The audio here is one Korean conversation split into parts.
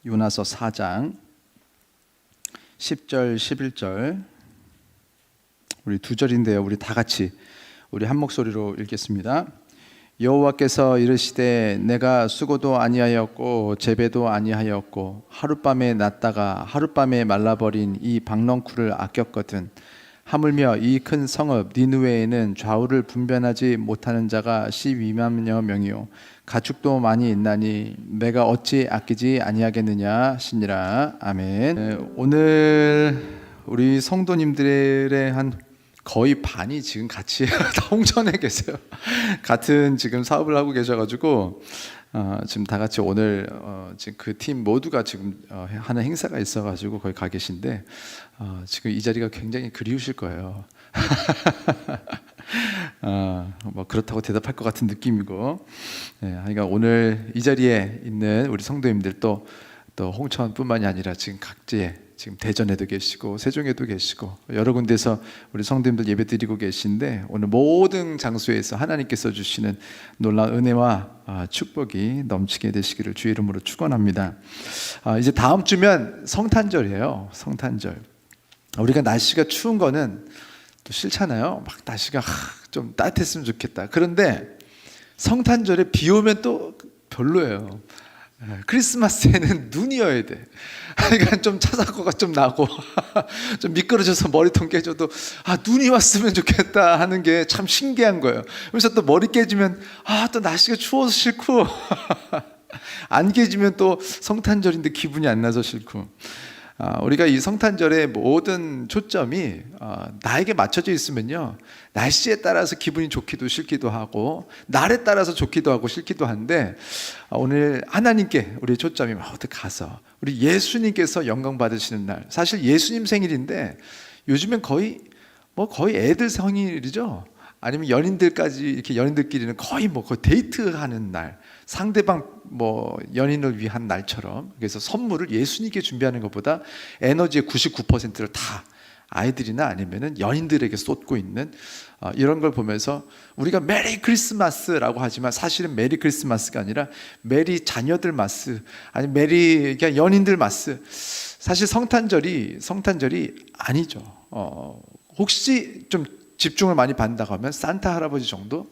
요나서 4장 10절 11절 우리 두 절인데요. 우리 다 같이 우리 한 목소리로 읽겠습니다. 여호와께서 이르시되 내가 수고도 아니하였고 재배도 아니하였고 하룻밤에 났다가 하룻밤에 말라버린 이 박넝쿨을 아꼈거든. 하물며 이 큰 성읍 니느웨에는 좌우를 분별하지 못하는 자가 12만여 명이요 가축도 많이 있나니 내가 어찌 아끼지 아니하겠느냐 하시니라. 아멘. 오늘 우리 성도님들의 한 거의 반이 지금 같이 다 홍천에 계세요. 같은 지금 사업을 하고 계셔가지고 지금 다 같이 오늘 지금 그 팀 모두가 지금 하는 행사가 있어가지고 거기 가 계신데 지금 이 자리가 굉장히 그리우실 거예요. 뭐 그렇다고 대답할 것 같은 느낌이고, 그러니까 오늘 이 자리에 있는 우리 성도님들 또 홍천뿐만이 아니라 지금 각지에 지금 대전에도 계시고 세종에도 계시고 여러 군데서 우리 성도님들 예배드리고 계신데 오늘 모든 장소에서 하나님께서 주시는 놀라운 은혜와 축복이 넘치게 되시기를 주의 이름으로 축원합니다. 이제 다음 주면 성탄절이에요. 성탄절. 우리가 날씨가 추운 거는 또 싫잖아요. 막 날씨가 좀 따뜻했으면 좋겠다. 그런데 성탄절에 비 오면 또 별로예요. 크리스마스에는 눈이어야 돼. 그러니까 좀 차사고가 좀 나고 좀 미끄러져서 머리통 깨져도 눈이 왔으면 좋겠다 하는 게 참 신기한 거예요. 그래서 또 머리 깨지면 또 날씨가 추워서 싫고 안 깨지면 또 성탄절인데 기분이 안 나서 싫고. 우리가 이 성탄절의 모든 초점이 나에게 맞춰져 있으면요, 날씨에 따라서 기분이 좋기도 싫기도 하고 날에 따라서 좋기도 하고 싫기도 한데, 오늘 하나님께 우리의 초점이 어디 가서 우리 예수님께서 영광 받으시는 날, 사실 예수님 생일인데 요즘엔 거의 애들 생일이죠. 아니면 연인들까지 이렇게 연인들끼리는 거의 데이트하는 날, 상대방 연인을 위한 날처럼. 그래서 선물을 예수님께 준비하는 것보다 에너지의 99%를 다 아이들이나 아니면은 연인들에게 쏟고 있는 이런 걸 보면서 우리가 메리 크리스마스라고 하지만 사실은 메리 크리스마스가 아니라 메리 자녀들 마스, 아니 메리 그냥 연인들 마스. 사실 성탄절이 아니죠. 혹시 좀 집중을 많이 받는다고 하면 산타 할아버지 정도.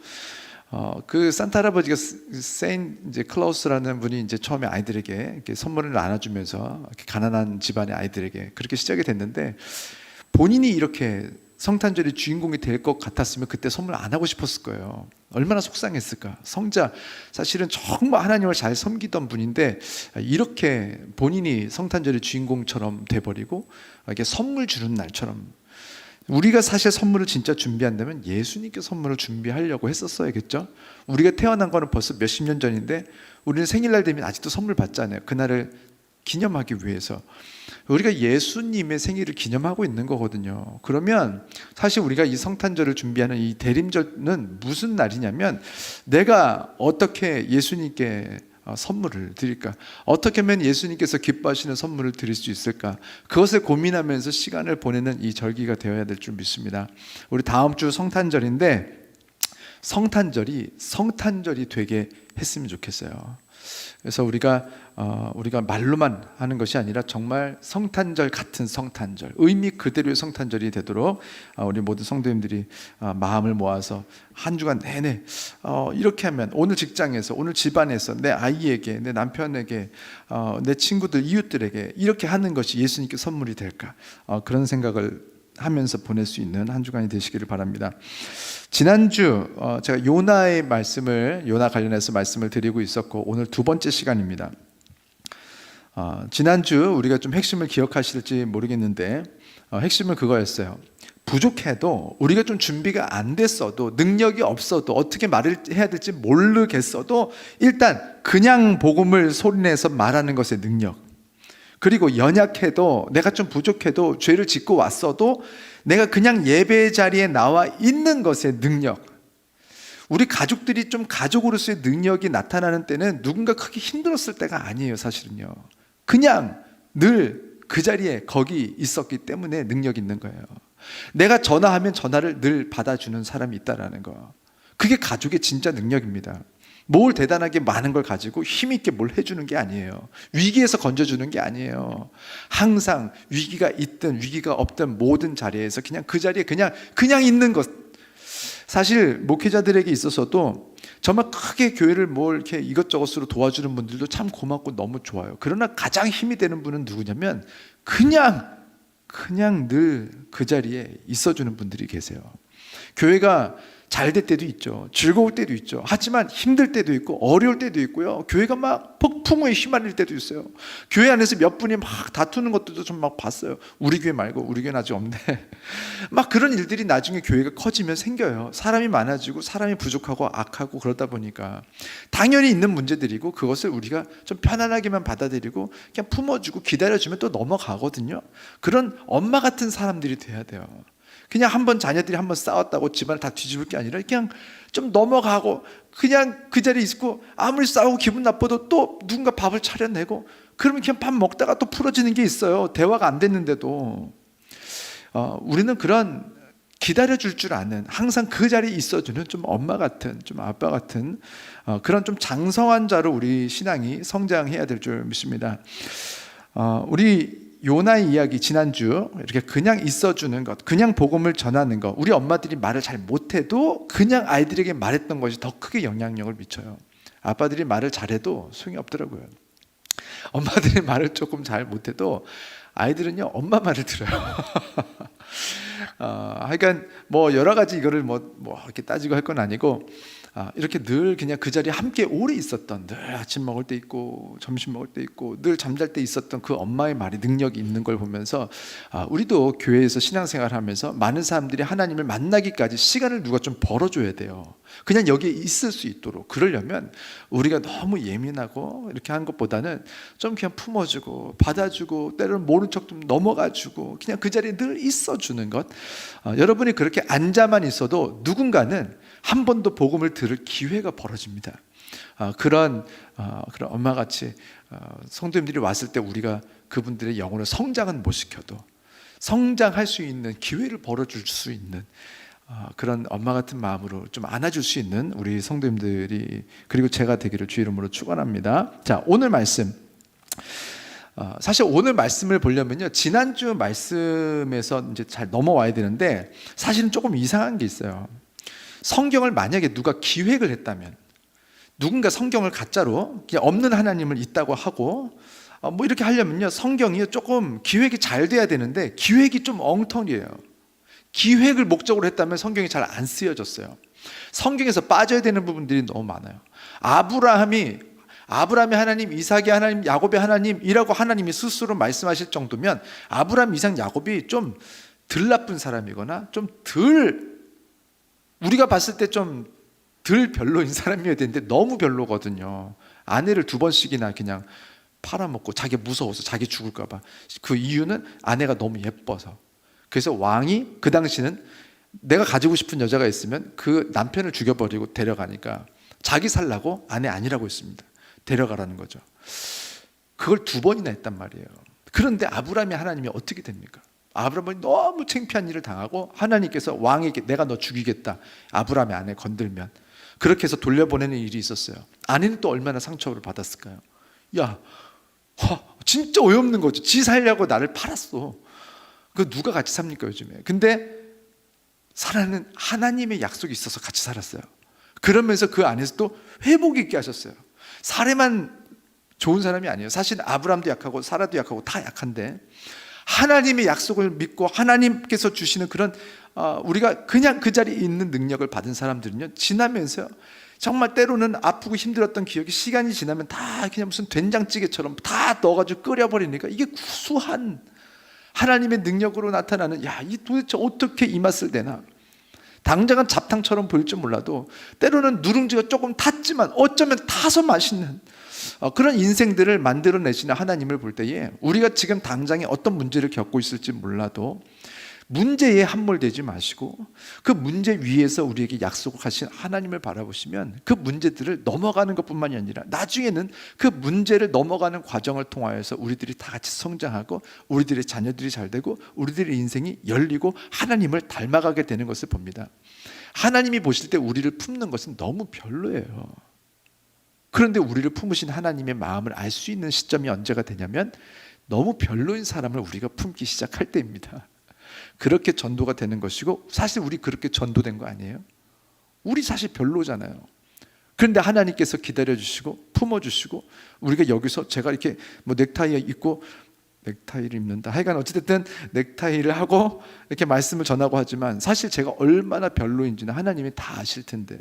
그 산타 할아버지가 세인트 클라우스라는 분이 이제 처음에 아이들에게 이렇게 선물을 나눠주면서 이렇게 가난한 집안의 아이들에게 그렇게 시작이 됐는데, 본인이 이렇게 성탄절의 주인공이 될 것 같았으면 그때 선물 안 하고 싶었을 거예요. 얼마나 속상했을까. 성자, 사실은 정말 하나님을 잘 섬기던 분인데 이렇게 본인이 성탄절의 주인공처럼 돼버리고 이렇게 선물 주는 날처럼. 우리가 사실 선물을 진짜 준비한다면 예수님께 선물을 준비하려고 했었어야겠죠. 우리가 태어난 거는 벌써 몇십 년 전인데 우리는 생일날 되면 아직도 선물 받잖아요. 그날을 기념하기 위해서 우리가 예수님의 생일을 기념하고 있는 거거든요. 그러면 사실 우리가 이 성탄절을 준비하는 이 대림절은 무슨 날이냐면, 내가 어떻게 예수님께 선물을 드릴까? 어떻게 하면 예수님께서 기뻐하시는 선물을 드릴 수 있을까? 그것을 고민하면서 시간을 보내는 이 절기가 되어야 될 줄 믿습니다. 우리 다음 주 성탄절인데 성탄절이 되게 했으면 좋겠어요. 그래서 우리가 말로만 하는 것이 아니라 정말 성탄절 같은 성탄절, 의미 그대로의 성탄절이 되도록 우리 모든 성도님들이 마음을 모아서 한 주간 내내 이렇게 하면, 오늘 직장에서, 오늘 집안에서 내 아이에게, 내 남편에게, 내 친구들, 이웃들에게 이렇게 하는 것이 예수님께 선물이 될까, 그런 생각을 하면서 보낼 수 있는 한 주간이 되시기를 바랍니다. 지난주 제가 요나 관련해서 말씀을 드리고 있었고, 오늘 두 번째 시간입니다. 지난주 우리가 좀 핵심을 기억하실지 모르겠는데 핵심은 그거였어요. 부족해도, 우리가 좀 준비가 안 됐어도, 능력이 없어도, 어떻게 말을 해야 될지 모르겠어도 일단 그냥 복음을 소리내서 말하는 것의 능력, 그리고 연약해도, 내가 좀 부족해도, 죄를 짓고 왔어도 내가 그냥 예배 자리에 나와 있는 것의 능력. 우리 가족들이 좀 가족으로서의 능력이 나타나는 때는 누군가 크게 힘들었을 때가 아니에요. 사실은요, 그냥 늘 그 자리에 거기 있었기 때문에 능력이 있는 거예요. 내가 전화하면 전화를 늘 받아주는 사람이 있다라는 거, 그게 가족의 진짜 능력입니다. 뭘 대단하게 많은 걸 가지고 힘있게 뭘 해주는 게 아니에요. 위기에서 건져주는 게 아니에요. 항상 위기가 있든 위기가 없든 모든 자리에서 그냥 그 자리에 그냥 있는 것. 사실 목회자들에게 있어서도 정말 크게 교회를 뭘 이렇게 이것저것으로 도와주는 분들도 참 고맙고 너무 좋아요. 그러나 가장 힘이 되는 분은 누구냐면 그냥 늘 그 자리에 있어주는 분들이 계세요. 교회가 잘 될 때도 있죠. 즐거울 때도 있죠. 하지만 힘들 때도 있고 어려울 때도 있고요. 교회가 막 폭풍우에 휘말릴 때도 있어요. 교회 안에서 몇 분이 막 다투는 것들도 좀 막 봤어요. 우리 교회 말고, 우리 교회는 아직 없네. 막 그런 일들이 나중에 교회가 커지면 생겨요. 사람이 많아지고 사람이 부족하고 악하고 그러다 보니까 당연히 있는 문제들이고 그것을 우리가 좀 편안하게만 받아들이고 그냥 품어주고 기다려주면 또 넘어가거든요. 그런 엄마 같은 사람들이 돼야 돼요. 그냥 한번 자녀들이 한번 싸웠다고 집안을 다 뒤집을 게 아니라 그냥 좀 넘어가고 그냥 그 자리에 있고 아무리 싸우고 기분 나빠도 또 누군가 밥을 차려내고 그러면 그냥 밥 먹다가 또 풀어지는 게 있어요. 대화가 안 됐는데도. 우리는 그런 기다려줄 줄 아는, 항상 그 자리에 있어주는 좀 엄마 같은, 좀 아빠 같은 그런 좀 장성한 자로 우리 신앙이 성장해야 될 줄 믿습니다. 우리 요나의 이야기 지난주 이렇게 그냥 있어주는 것, 그냥 복음을 전하는 것, 우리 엄마들이 말을 잘 못해도 그냥 아이들에게 말했던 것이 더 크게 영향력을 미쳐요. 아빠들이 말을 잘해도 소용이 없더라고요. 엄마들이 말을 조금 잘 못해도 아이들은요 엄마 말을 들어요. 하여간 뭐 여러 가지 이거를 뭐 이렇게 따지고 할 건 아니고 이렇게 늘 그냥 그 자리에 함께 오래 있었던, 늘 아침 먹을 때 있고 점심 먹을 때 있고 늘 잠잘 때 있었던 그 엄마의 말이 능력이 있는 걸 보면서 우리도 교회에서 신앙생활하면서 많은 사람들이 하나님을 만나기까지 시간을 누가 좀 벌어줘야 돼요. 그냥 여기에 있을 수 있도록. 그러려면 우리가 너무 예민하고 이렇게 하는 것보다는 좀 그냥 품어주고 받아주고 때로는 모른 척 좀 넘어가주고 그냥 그 자리에 늘 있어주는 것. 여러분이 그렇게 앉아만 있어도 누군가는 한 번도 복음을 들을 기회가 벌어집니다. 그런 엄마같이 성도님들이 왔을 때 우리가 그분들의 영혼을 성장은 못 시켜도 성장할 수 있는 기회를 벌어줄 수 있는 그런 엄마 같은 마음으로 좀 안아줄 수 있는 우리 성도님들이 그리고 제가 되기를 주 이름으로 축원합니다. 자, 오늘 말씀. 사실 오늘 말씀을 보려면요 지난주 말씀에서 이제 잘 넘어와야 되는데 사실은 조금 이상한 게 있어요. 성경을 만약에 누가 기획을 했다면, 누군가 성경을 가짜로 그냥 없는 하나님을 있다고 하고 뭐 이렇게 하려면요 성경이 조금 기획이 잘 돼야 되는데 기획이 좀 엉터리예요. 기획을 목적으로 했다면 성경이 잘 안 쓰여졌어요. 성경에서 빠져야 되는 부분들이 너무 많아요. 아브라함의 하나님, 이삭의 하나님, 야곱의 하나님이라고 하나님이 스스로 말씀하실 정도면 아브라함, 이삭, 야곱이 좀 덜 나쁜 사람이거나 좀 덜 우리가 봤을 때 좀 덜 별로인 사람이어야 되는데 너무 별로거든요. 아내를 2번씩이나 그냥 팔아먹고 자기 무서워서 자기 죽을까 봐. 그 이유는 아내가 너무 예뻐서. 그래서 왕이 그 당시는 내가 가지고 싶은 여자가 있으면 그 남편을 죽여버리고 데려가니까 자기 살라고 아내 아니라고 했습니다. 데려가라는 거죠. 그걸 2번이나 했단 말이에요. 그런데 아브라함이 하나님이 어떻게 됩니까? 아브라함이 너무 창피한 일을 당하고 하나님께서 왕에게 내가 너 죽이겠다, 아브라함의 아내 건들면. 그렇게 해서 돌려보내는 일이 있었어요. 아내는 또 얼마나 상처를 받았을까요? 진짜 어이없는 거죠. 지 살려고 나를 팔았어. 그 누가 같이 삽니까 요즘에? 근데 사라는 하나님의 약속이 있어서 같이 살았어요. 그러면서 그 안에서 또 회복 있게 하셨어요. 사례만 좋은 사람이 아니에요. 사실 아브라함도 약하고 사라도 약하고 다 약한데 하나님의 약속을 믿고 하나님께서 주시는 그런 우리가 그냥 그 자리에 있는 능력을 받은 사람들은요 지나면서 정말 때로는 아프고 힘들었던 기억이 시간이 지나면 다 그냥 무슨 된장찌개처럼 다 넣어가지고 끓여버리니까 이게 구수한 하나님의 능력으로 나타나는, 이 도대체 어떻게 이 맛을 내나. 당장은 잡탕처럼 보일 줄 몰라도 때로는 누룽지가 조금 탔지만 어쩌면 타서 맛있는 그런 인생들을 만들어내시는 하나님을 볼 때에 우리가 지금 당장에 어떤 문제를 겪고 있을지 몰라도 문제에 함몰되지 마시고 그 문제 위에서 우리에게 약속하신 하나님을 바라보시면 그 문제들을 넘어가는 것뿐만이 아니라 나중에는 그 문제를 넘어가는 과정을 통하여서 우리들이 다 같이 성장하고 우리들의 자녀들이 잘 되고 우리들의 인생이 열리고 하나님을 닮아가게 되는 것을 봅니다. 하나님이 보실 때 우리를 품는 것은 너무 별로예요. 그런데 우리를 품으신 하나님의 마음을 알 수 있는 시점이 언제가 되냐면 너무 별로인 사람을 우리가 품기 시작할 때입니다. 그렇게 전도가 되는 것이고, 사실 우리 그렇게 전도된 거 아니에요? 우리 사실 별로잖아요. 그런데 하나님께서 기다려주시고 품어주시고, 우리가 여기서 제가 이렇게 뭐 넥타이 입고, 넥타이를 입는다, 하여간 어찌됐든 넥타이를 하고 이렇게 말씀을 전하고 하지만 사실 제가 얼마나 별로인지는 하나님이 다 아실 텐데,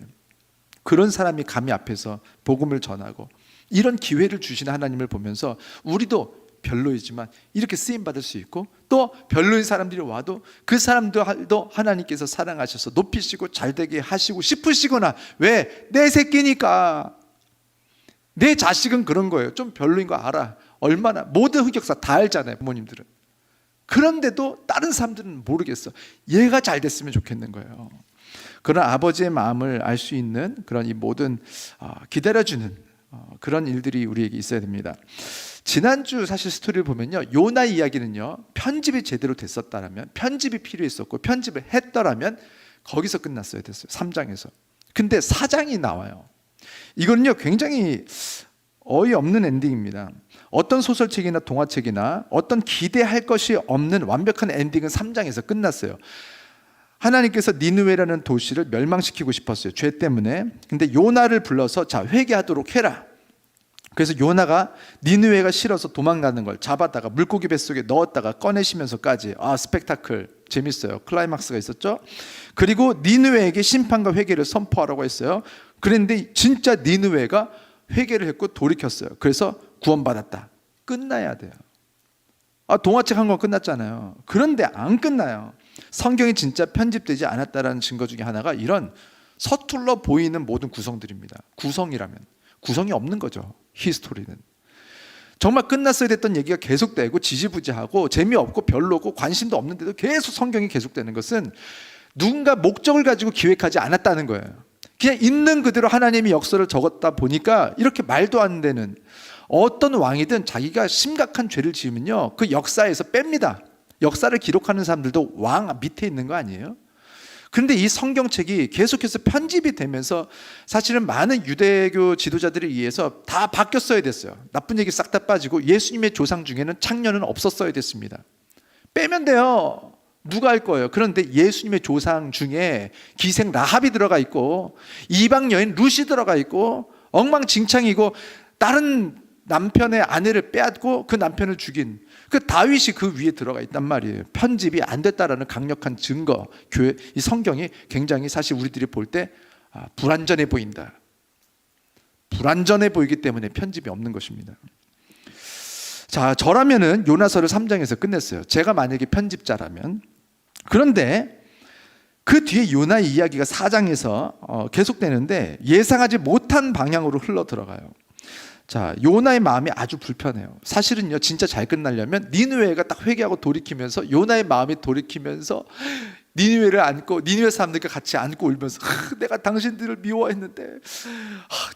그런 사람이 감히 앞에서 복음을 전하고 이런 기회를 주시는 하나님을 보면서 우리도 별로이지만 이렇게 쓰임받을 수 있고, 또 별로인 사람들이 와도 그 사람들도 하나님께서 사랑하셔서 높이시고 잘되게 하시고 싶으시거나, 왜? 내 새끼니까. 내 자식은 그런 거예요. 좀 별로인 거 알아. 얼마나 모든 흑역사 다 알잖아요, 부모님들은. 그런데도 다른 사람들은 모르겠어. 얘가 잘 됐으면 좋겠는 거예요. 그런 아버지의 마음을 알 수 있는 그런 이 모든 기다려주는 그런 일들이 우리에게 있어야 됩니다. 지난주 사실 스토리를 보면요, 요나 이야기는요, 편집이 제대로 됐었다라면, 편집이 필요했었고 편집을 했더라면 거기서 끝났어야 됐어요, 3장에서. 근데 4장이 나와요. 이거는요 굉장히 어이없는 엔딩입니다. 어떤 소설책이나 동화책이나 어떤 기대할 것이 없는 완벽한 엔딩은 3장에서 끝났어요. 하나님께서 니느웨라는 도시를 멸망시키고 싶었어요, 죄 때문에. 근데 요나를 불러서 자, 회개하도록 해라. 그래서 요나가 니느웨가 싫어서 도망가는 걸 잡았다가 물고기 뱃속에 넣었다가 꺼내시면서까지, 스펙타클 재밌어요. 클라이막스가 있었죠. 그리고 니느웨에게 심판과 회개를 선포하라고 했어요. 그런데 진짜 니느웨가 회개를 했고 돌이켰어요. 그래서 구원받았다. 끝나야 돼요. 동화책 한 권 끝났잖아요. 그런데 안 끝나요. 성경이 진짜 편집되지 않았다라는 증거 중에 하나가 이런 서툴러 보이는 모든 구성들입니다. 구성이라면 구성이 없는 거죠, 히스토리는. 정말 끝났어야 됐던 얘기가 계속되고 지지부지하고 재미없고 별로고 관심도 없는데도 계속 성경이 계속되는 것은 누군가 목적을 가지고 기획하지 않았다는 거예요. 그냥 있는 그대로 하나님이 역사를 적었다 보니까 이렇게 말도 안 되는, 어떤 왕이든 자기가 심각한 죄를 지으면요 그 역사에서 뺍니다. 역사를 기록하는 사람들도 왕 밑에 있는 거 아니에요? 그런데 이 성경책이 계속해서 편집이 되면서 사실은 많은 유대교 지도자들에 의해서 다 바뀌었어야 됐어요. 나쁜 얘기 싹 다 빠지고 예수님의 조상 중에는 창녀는 없었어야 됐습니다. 빼면 돼요. 누가 할 거예요? 그런데 예수님의 조상 중에 기생 라합이 들어가 있고 이방 여인 룻이 들어가 있고 엉망진창이고, 다른 남편의 아내를 빼앗고 그 남편을 죽인 그 다윗이 그 위에 들어가 있단 말이에요. 편집이 안 됐다라는 강력한 증거. 교회, 이 성경이 굉장히 사실 우리들이 볼 때 불완전해 보인다. 불완전해 보이기 때문에 편집이 없는 것입니다. 자, 저라면은 요나서를 3장에서 끝냈어요. 제가 만약에 편집자라면. 그런데 그 뒤에 요나 이야기가 4장에서 계속되는데 예상하지 못한 방향으로 흘러 들어가요. 자, 요나의 마음이 아주 불편해요. 사실은요, 진짜 잘 끝나려면 니느웨가 딱 회개하고 돌이키면서, 요나의 마음이 돌이키면서 니느웨를 안고 니느웨 사람들과 같이 안고 울면서 내가 당신들을 미워했는데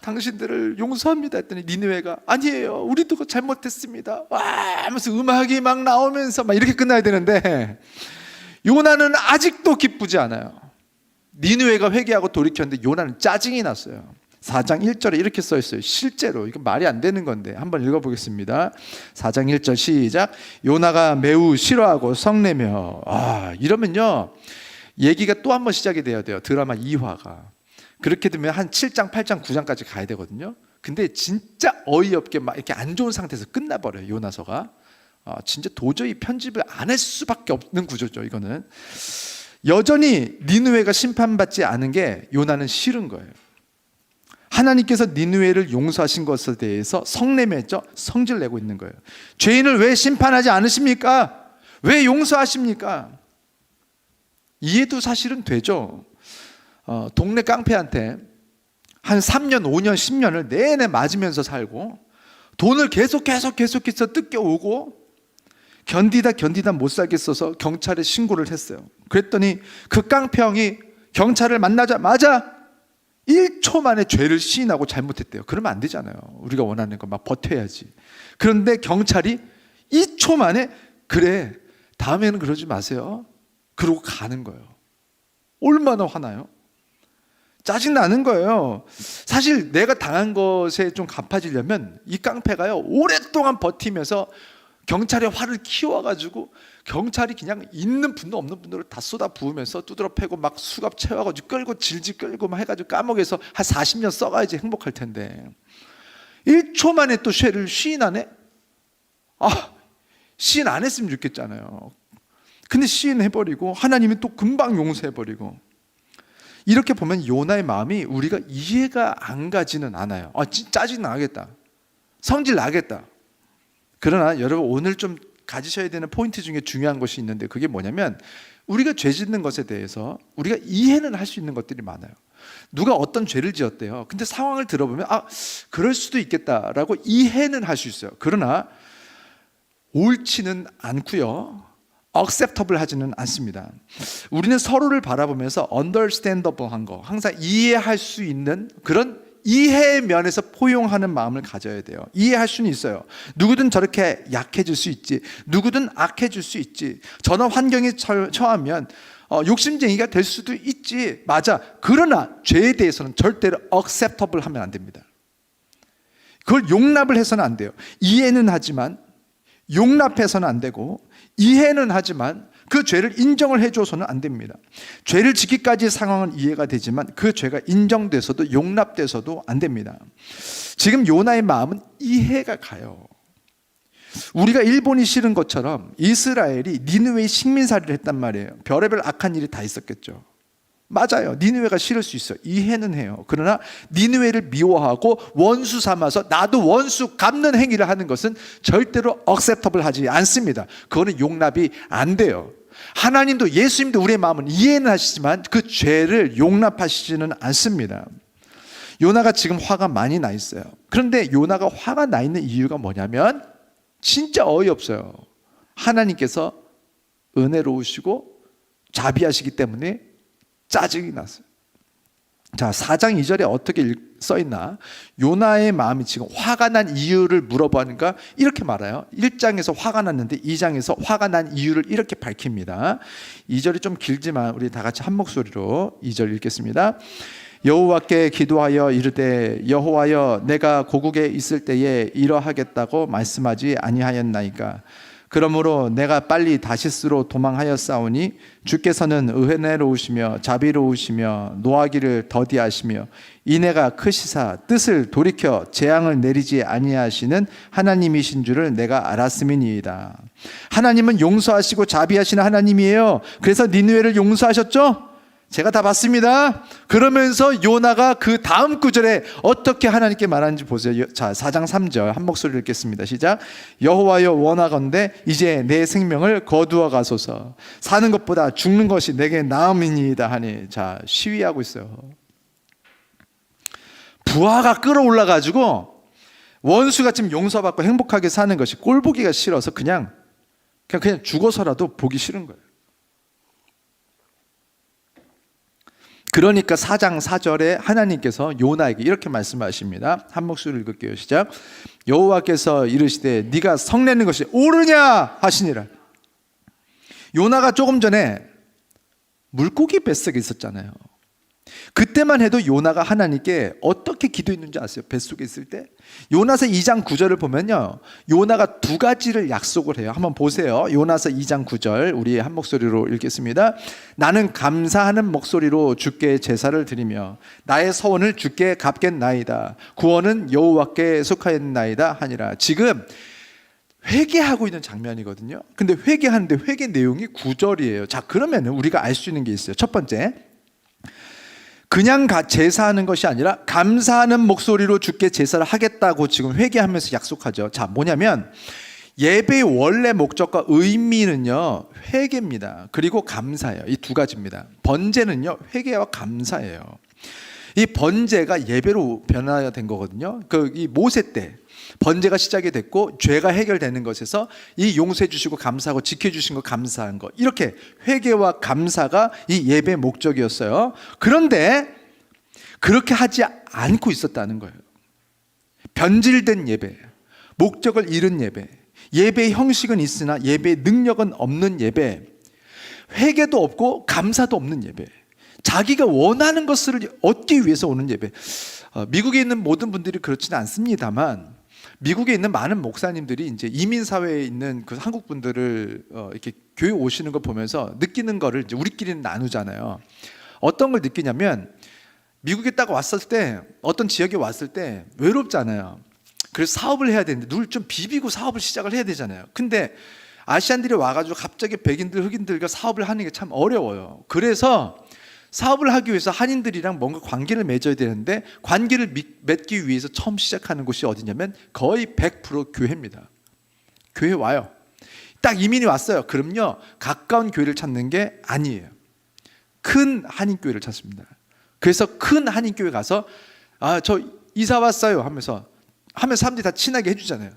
당신들을 용서합니다 했더니 니느웨가 아니에요, 우리도 잘못했습니다 와 하면서 음악이 막 나오면서 막 이렇게 끝나야 되는데, 요나는 아직도 기쁘지 않아요. 니느웨가 회개하고 돌이켰는데 요나는 짜증이 났어요. 4장 1절에 이렇게 써 있어요. 실제로 이거 말이 안 되는 건데 한번 읽어보겠습니다. 4장 1절 시작. 요나가 매우 싫어하고 성내며, 이러면요 얘기가 또 한 번 시작이 돼야 돼요. 드라마 2화가. 그렇게 되면 한 7장 8장 9장까지 가야 되거든요. 근데 진짜 어이없게 막 이렇게 안 좋은 상태에서 끝나버려요, 요나서가. 진짜 도저히 편집을 안 할 수밖에 없는 구조죠, 이거는. 여전히 니느웨가 심판받지 않은 게 요나는 싫은 거예요. 하나님께서 니느웨를 용서하신 것에 대해서 성내매죠, 성질내고 있는 거예요. 죄인을 왜 심판하지 않으십니까? 왜 용서하십니까? 이해도 사실은 되죠. 동네 깡패한테 한 3년, 5년, 10년을 내내 맞으면서 살고 돈을 계속해서 뜯겨오고 견디다 못 살겠어서 경찰에 신고를 했어요. 그랬더니 그 깡패형이 경찰을 만나자마자 1초 만에 죄를 시인하고 잘못했대요. 그러면 안 되잖아요. 우리가 원하는 거 막 버텨야지. 그런데 경찰이 2초 만에 그래, 다음에는 그러지 마세요, 그러고 가는 거예요. 얼마나 화나요? 짜증 나는 거예요. 사실 내가 당한 것에 좀 갚아지려면 이 깡패가요, 오랫동안 버티면서 경찰의 화를 키워가지고 경찰이 그냥 있는 분도 없는 분들을 다 쏟아 부으면서 두드러 패고 막 수갑 채워가지고 끌고 질질 끌고 막 해가지고 감옥에서 한 40년 써가야지 행복할 텐데 1초 만에 또 죄를 시인하네? 시인 안 했으면 좋겠잖아요. 근데 시인해버리고 하나님이 또 금방 용서해버리고, 이렇게 보면 요나의 마음이 우리가 이해가 안 가지는 않아요. 짜증 나겠다, 성질 나겠다. 그러나 여러분, 오늘 좀 가지셔야 되는 포인트 중에 중요한 것이 있는데, 그게 뭐냐면 우리가 죄 짓는 것에 대해서 우리가 이해는 할 수 있는 것들이 많아요. 누가 어떤 죄를 지었대요. 근데 상황을 들어보면 그럴 수도 있겠다라고 이해는 할 수 있어요. 그러나 옳지는 않고요, acceptable 하지는 않습니다. 우리는 서로를 바라보면서 understandable한 거, 항상 이해할 수 있는 그런 이해의 면에서 포용하는 마음을 가져야 돼요. 이해할 수는 있어요. 누구든 저렇게 약해질 수 있지, 누구든 악해질 수 있지, 저런 환경에 처하면 욕심쟁이가 될 수도 있지, 맞아. 그러나 죄에 대해서는 절대로 acceptable 하면 안 됩니다. 그걸 용납을 해서는 안 돼요. 이해는 하지만 용납해서는 안 되고, 이해는 하지만 그 죄를 인정을 해줘서는 안 됩니다. 죄를 짓기까지의 상황은 이해가 되지만 그 죄가 인정돼서도 용납돼서도 안 됩니다. 지금 요나의 마음은 이해가 가요. 우리가 일본이 싫은 것처럼 이스라엘이 니느웨의 식민살이를 했단 말이에요. 별의별 악한 일이 다 있었겠죠. 맞아요. 니느웨가 싫을 수 있어요. 이해는 해요. 그러나 니느웨를 미워하고 원수 삼아서 나도 원수 갚는 행위를 하는 것은 절대로 acceptable 하지 않습니다. 그거는 용납이 안 돼요. 하나님도 예수님도 우리의 마음은 이해는 하시지만 그 죄를 용납하시지는 않습니다. 요나가 지금 화가 많이 나 있어요. 그런데 요나가 화가 나 있는 이유가 뭐냐면 진짜 어이없어요. 하나님께서 은혜로우시고 자비하시기 때문에 짜증이 났어요. 자, 4장 2절에 어떻게 써있나? 요나의 마음이 지금 화가 난 이유를 물어보니까 이렇게 말해요. 1장에서 화가 났는데 2장에서 화가 난 이유를 이렇게 밝힙니다. 2절이 좀 길지만 우리 다 같이 한 목소리로 2절 읽겠습니다. 여호와께 기도하여 이르되 여호와여, 내가 고국에 있을 때에 이러하겠다고 말씀하지 아니하였나이까? 그러므로 내가 빨리 다시스로 도망하였사오니 주께서는 은혜로우시며 자비로우시며 노하기를 더디하시며 인애가 크시사 뜻을 돌이켜 재앙을 내리지 아니하시는 하나님이신 줄을 내가 알았음이니이다. 하나님은 용서하시고 자비하시는 하나님이에요. 그래서 니느웨를 용서하셨죠? 제가 다 봤습니다. 그러면서 요나가 그 다음 구절에 어떻게 하나님께 말하는지 보세요. 자, 4장 3절 한 목소리로 읽겠습니다. 시작. 여호와여, 원하건대 이제 내 생명을 거두어 가소서. 사는 것보다 죽는 것이 내게 나음이니이다 하니. 자, 시위하고 있어요. 부하가 끌어올라 가지고 원수가 지금 용서받고 행복하게 사는 것이 꼴보기가 싫어서 그냥 죽어서라도 보기 싫은 거예요. 그러니까 4장 4절에 하나님께서 요나에게 이렇게 말씀하십니다. 한 목소리로 읽을게요. 시작. 여호와께서 이르시되 네가 성내는 것이 옳으냐 하시니라. 요나가 조금 전에 물고기 뱃속에 있었잖아요. 그때만 해도 요나가 하나님께 어떻게 기도했는지 아세요? 뱃속에 있을 때 요나서 2장 9절을 보면요, 요나가 두 가지를 약속을 해요. 한번 보세요. 요나서 2장 9절 우리 한 목소리로 읽겠습니다. 나는 감사하는 목소리로 주께 제사를 드리며 나의 서원을 주께 갚겠나이다. 구원은 여호와께 속하였나이다 하니라. 지금 회개하고 있는 장면이거든요. 근데 회개하는데 회개 내용이 9절이에요. 자, 그러면 우리가 알 수 있는 게 있어요. 첫 번째, 그냥 제사하는 것이 아니라 감사하는 목소리로 주께 제사를 하겠다고 지금 회개하면서 약속하죠. 자, 뭐냐면 예배의 원래 목적과 의미는요, 회개입니다. 그리고 감사예요. 이 두 가지입니다. 번제는요, 회개와 감사예요. 이 번제가 예배로 변화된 거거든요. 이 모세 때 번제가 시작이 됐고 죄가 해결되는 것에서 이 용서해 주시고 감사하고 지켜주신 거 감사한 거, 이렇게 회개와 감사가 이 예배의 목적이었어요. 그런데 그렇게 하지 않고 있었다는 거예요. 변질된 예배, 목적을 잃은 예배, 예배의 형식은 있으나 예배의 능력은 없는 예배, 회개도 없고 감사도 없는 예배. 자기가 원하는 것을 얻기 위해서 오는 예배. 미국에 있는 모든 분들이 그렇지는 않습니다만 미국에 있는 많은 목사님들이 이제 이민 사회에 있는 그 한국 분들을 이렇게 교회 오시는 걸 보면서 느끼는 거를 이제 우리끼리는 나누잖아요. 어떤 걸 느끼냐면 미국에 딱 왔을 때 어떤 지역에 왔을 때 외롭잖아요. 그래서 사업을 해야 되는데 누굴 좀 비비고 사업을 시작을 해야 되잖아요. 근데 아시안들이 와가지고 갑자기 백인들 흑인들과 사업을 하는 게 참 어려워요. 그래서 사업을 하기 위해서 한인들이랑 뭔가 관계를 맺어야 되는데 관계를 맺기 위해서 처음 시작하는 곳이 어디냐면 거의 100% 교회입니다. 교회 와요. 딱 이민이 왔어요. 그럼요, 가까운 교회를 찾는 게 아니에요. 큰 한인교회를 찾습니다. 그래서 큰 한인교회 가서 저 이사 왔어요 하면서 하면 사람들이 다 친하게 해주잖아요.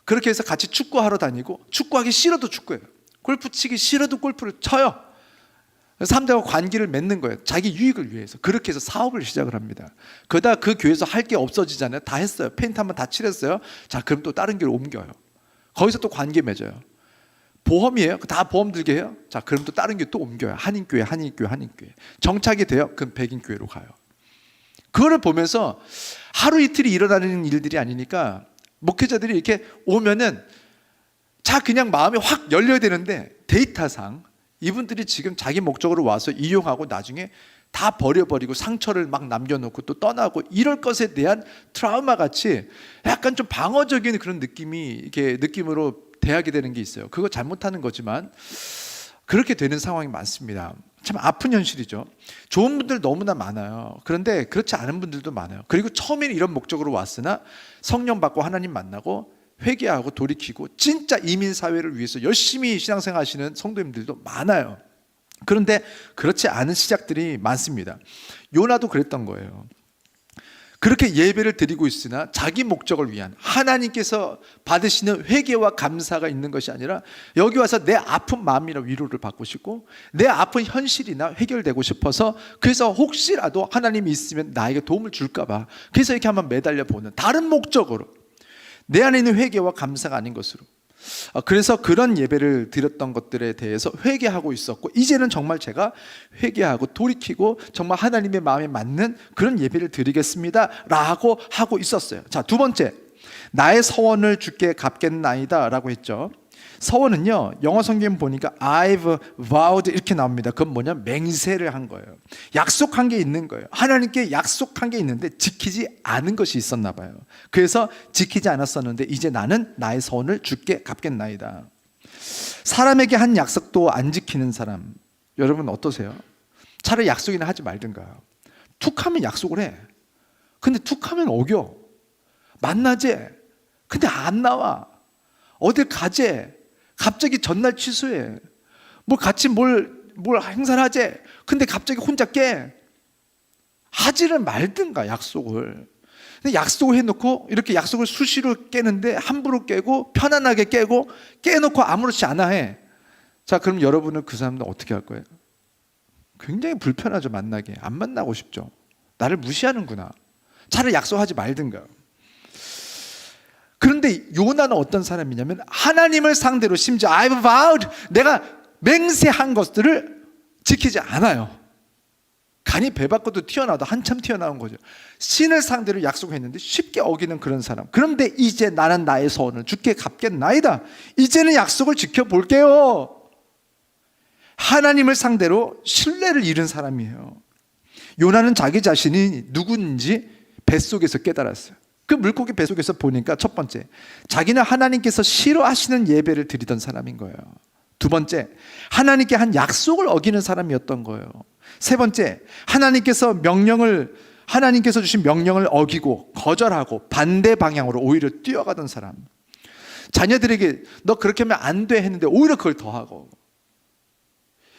그렇게 해서 같이 축구하러 다니고 축구하기 싫어도 축구해요. 골프 치기 싫어도 골프를 쳐요. 사람들과 관계를 맺는 거예요. 자기 유익을 위해서. 그렇게 해서 사업을 시작을 합니다. 그러다 그 교회에서 할 게 없어지잖아요. 다 했어요. 페인트 한번 다 칠했어요. 자, 그럼 또 다른 교회로 옮겨요. 거기서 또 관계 맺어요. 보험이에요. 다 보험 들게 해요. 자, 그럼 또 다른 교회 또 옮겨요. 한인교회, 한인교회, 한인교회. 정착이 돼요. 그럼 백인교회로 가요. 그거를 보면서 하루 이틀이 일어나는 일들이 아니니까 목회자들이 이렇게 오면은 자, 그냥 마음이 확 열려야 되는데 데이터상 이분들이 지금 자기 목적으로 와서 이용하고 나중에 다 버려버리고 상처를 막 남겨놓고 또 떠나고 이럴 것에 대한 트라우마 같이 약간 좀 방어적인 그런 느낌이 이렇게 느낌으로 대하게 되는 게 있어요. 그거 잘못하는 거지만 그렇게 되는 상황이 많습니다. 참 아픈 현실이죠. 좋은 분들 너무나 많아요. 그런데 그렇지 않은 분들도 많아요. 그리고 처음에는 이런 목적으로 왔으나 성령 받고 하나님 만나고 회개하고 돌이키고 진짜 이민 사회를 위해서 열심히 신앙생활 하시는 성도님들도 많아요. 그런데 그렇지 않은 시작들이 많습니다. 요나도 그랬던 거예요. 그렇게 예배를 드리고 있으나 자기 목적을 위한 하나님께서 받으시는 회개와 감사가 있는 것이 아니라 여기 와서 내 아픈 마음이나 위로를 받고 싶고 내 아픈 현실이나 해결되고 싶어서 그래서 혹시라도 하나님이 있으면 나에게 도움을 줄까 봐 그래서 이렇게 한번 매달려 보는 다른 목적으로 내 안에 있는 회개와 감사가 아닌 것으로 그래서 그런 예배를 드렸던 것들에 대해서 회개하고 있었고 이제는 정말 제가 회개하고 돌이키고 정말 하나님의 마음에 맞는 그런 예배를 드리겠습니다 라고 하고 있었어요. 자, 두 번째, 나의 서원을 주께 갚겠나이다 라고 했죠. 서원은요, 영어 성경 보니까 I've vowed 이렇게 나옵니다. 그건 뭐냐? 맹세를 한 거예요. 약속한 게 있는 거예요. 하나님께 약속한 게 있는데 지키지 않은 것이 있었나 봐요. 그래서 지키지 않았었는데 이제 나는 나의 서원을 주께 갚겠나이다. 사람에게 한 약속도 안 지키는 사람, 여러분 어떠세요? 차라리 약속이나 하지 말든가. 툭하면 약속을 해. 근데 툭하면 어겨. 만나재. 근데 안 나와. 어딜 가재. 갑자기 전날 취소해. 같이 뭘 행사를 하재. 근데 갑자기 혼자 깨. 하지를 말든가 약속을. 근데 약속을 해놓고 이렇게 약속을 수시로 깨는데 함부로 깨고 편안하게 깨고 깨놓고 아무렇지 않아 해. 자, 그럼 여러분은 그 사람들 어떻게 할 거예요? 굉장히 불편하죠. 만나게. 안 만나고 싶죠. 나를 무시하는구나. 차라리 약속하지 말든가. 그런데 요나는 어떤 사람이냐면 하나님을 상대로 심지어 I've vowed, 내가 맹세한 것들을 지키지 않아요. 간이 배 밖으로 튀어나와도 한참 튀어나온 거죠. 신을 상대로 약속했는데 쉽게 어기는 그런 사람. 그런데 이제 나는 나의 서원을 주께 갚겠나이다. 이제는 약속을 지켜볼게요. 하나님을 상대로 신뢰를 잃은 사람이에요. 요나는 자기 자신이 누구인지 뱃속에서 깨달았어요. 그 물고기 뱃속에서 보니까 첫 번째, 자기는 하나님께서 싫어하시는 예배를 드리던 사람인 거예요. 두 번째, 하나님께 한 약속을 어기는 사람이었던 거예요. 세 번째, 하나님께서 주신 명령을 어기고 거절하고 반대 방향으로 오히려 뛰어가던 사람. 자녀들에게 너 그렇게 하면 안 돼 했는데 오히려 그걸 더 하고,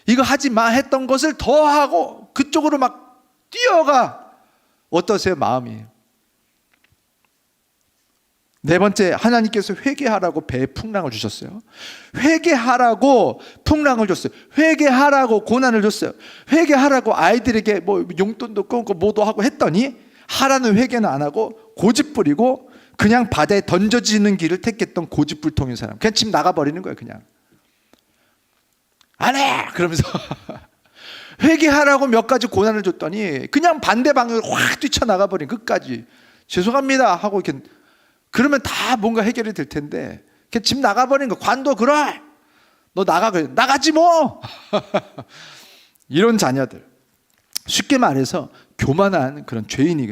이거 하지 마 했던 것을 더 하고 그쪽으로 막 뛰어가. 어떠세요, 마음이? 네 번째, 하나님께서 회개하라고 배에 풍랑을 주셨어요. 회개하라고 풍랑을 줬어요. 회개하라고 고난을 줬어요. 회개하라고 아이들에게 용돈도 끊고 뭐도 하고 했더니 하라는 회개는 안 하고 고집 부리고 그냥 바다에 던져지는 길을 택했던 고집불통인 사람. 그냥 집 나가버리는 거예요. 그냥 안 해! 그러면서 회개하라고 몇 가지 고난을 줬더니 그냥 반대 방향으로 확 뛰쳐나가 버린, 끝까지 죄송합니다 하고 이렇게. 그러면 다 뭔가 해결이 될 텐데 그냥 집 나가버린 거. 관도 그래, 너 나가, 그래, 나가지 뭐. 이런 자녀들, 쉽게 말해서 교만한 그런 죄인이,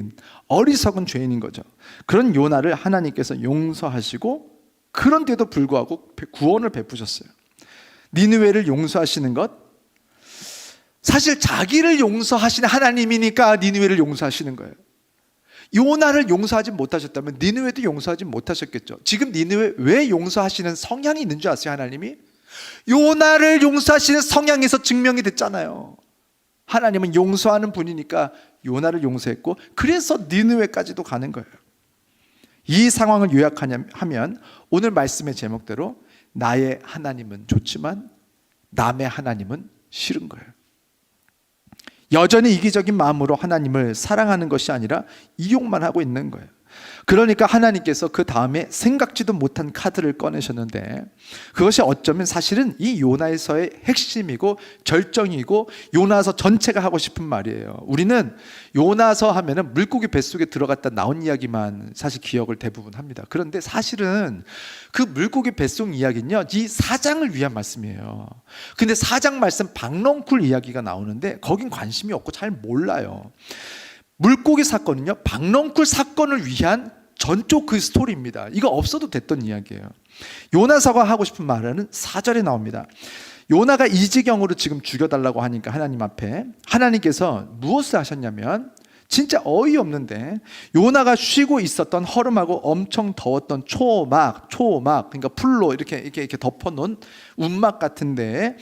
어리석은 죄인인 거죠. 그런 요나를 하나님께서 용서하시고 그런데도 불구하고 구원을 베푸셨어요. 니느웨를 용서하시는 것, 사실 자기를 용서하시는 하나님이니까 니느웨를 용서하시는 거예요. 요나를 용서하지 못하셨다면 니느웨도 용서하지 못하셨겠죠. 지금 니느웨 왜 용서하시는 성향이 있는 줄 아세요? 하나님이 요나를 용서하시는 성향에서 증명이 됐잖아요. 하나님은 용서하는 분이니까 요나를 용서했고, 그래서 니느웨까지도 가는 거예요. 이 상황을 요약하면 오늘 말씀의 제목대로 나의 하나님은 좋지만 남의 하나님은 싫은 거예요. 여전히 이기적인 마음으로 하나님을 사랑하는 것이 아니라 이용만 하고 있는 거예요. 그러니까 하나님께서 그 다음에 생각지도 못한 카드를 꺼내셨는데, 그것이 어쩌면 사실은 이 요나서의 핵심이고 절정이고 요나서 전체가 하고 싶은 말이에요. 우리는 요나서 하면은 물고기 뱃속에 들어갔다 나온 이야기만 사실 기억을 대부분 합니다. 그런데 사실은 그 물고기 뱃속 이야기는요, 이 4장을 위한 말씀이에요. 근데 4장 말씀 박넝쿨 이야기가 나오는데 거긴 관심이 없고 잘 몰라요. 물고기 사건은요, 박넝쿨 사건을 위한 전쪽 그 스토리입니다. 이거 없어도 됐던 이야기예요. 요나서가 하고 싶은 말은 4절에 나옵니다. 요나가 이 지경으로 지금 죽여달라고 하니까 하나님 앞에 하나님께서 무엇을 하셨냐면, 진짜 어이없는데 요나가 쉬고 있었던 허름하고 엄청 더웠던 초막, 그러니까 풀로 이렇게 덮어놓은 움막 같은데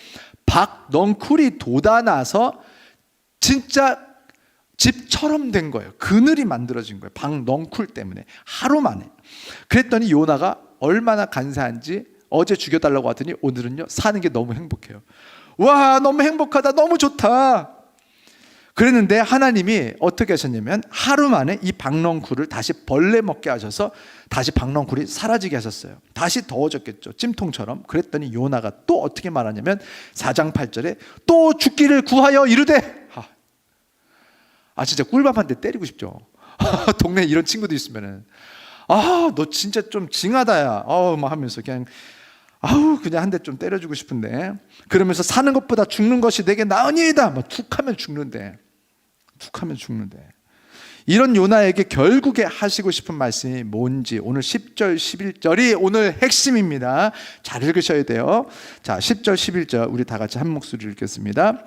박넝쿨이 돋아나서 진짜 집처럼 된 거예요. 그늘이 만들어진 거예요. 박넝쿨 때문에 하루 만에. 그랬더니 요나가 얼마나 간사한지 어제 죽여달라고 하더니 오늘은요, 사는 게 너무 행복해요. 와, 너무 행복하다, 너무 좋다. 그랬는데 하나님이 어떻게 하셨냐면 하루 만에 이 박넝쿨을 다시 벌레 먹게 하셔서 다시 박넝쿨이 사라지게 하셨어요. 다시 더워졌겠죠, 찜통처럼. 그랬더니 요나가 또 어떻게 말하냐면 4장 8절에 또 죽기를 구하여 이르되, 진짜 꿀밤 한 대 때리고 싶죠. 동네에 이런 친구도 있으면은, 너 진짜 좀 징하다야, 막 하면서 그냥 한 대 좀 때려주고 싶은데, 그러면서 사는 것보다 죽는 것이 내게 나으니이다, 막 툭하면 죽는데. 이런 요나에게 결국에 하시고 싶은 말씀이 뭔지 오늘 10절 11절이 오늘 핵심입니다. 잘 읽으셔야 돼요. 자, 10절 11절 우리 다 같이 한 목소리로 읽겠습니다.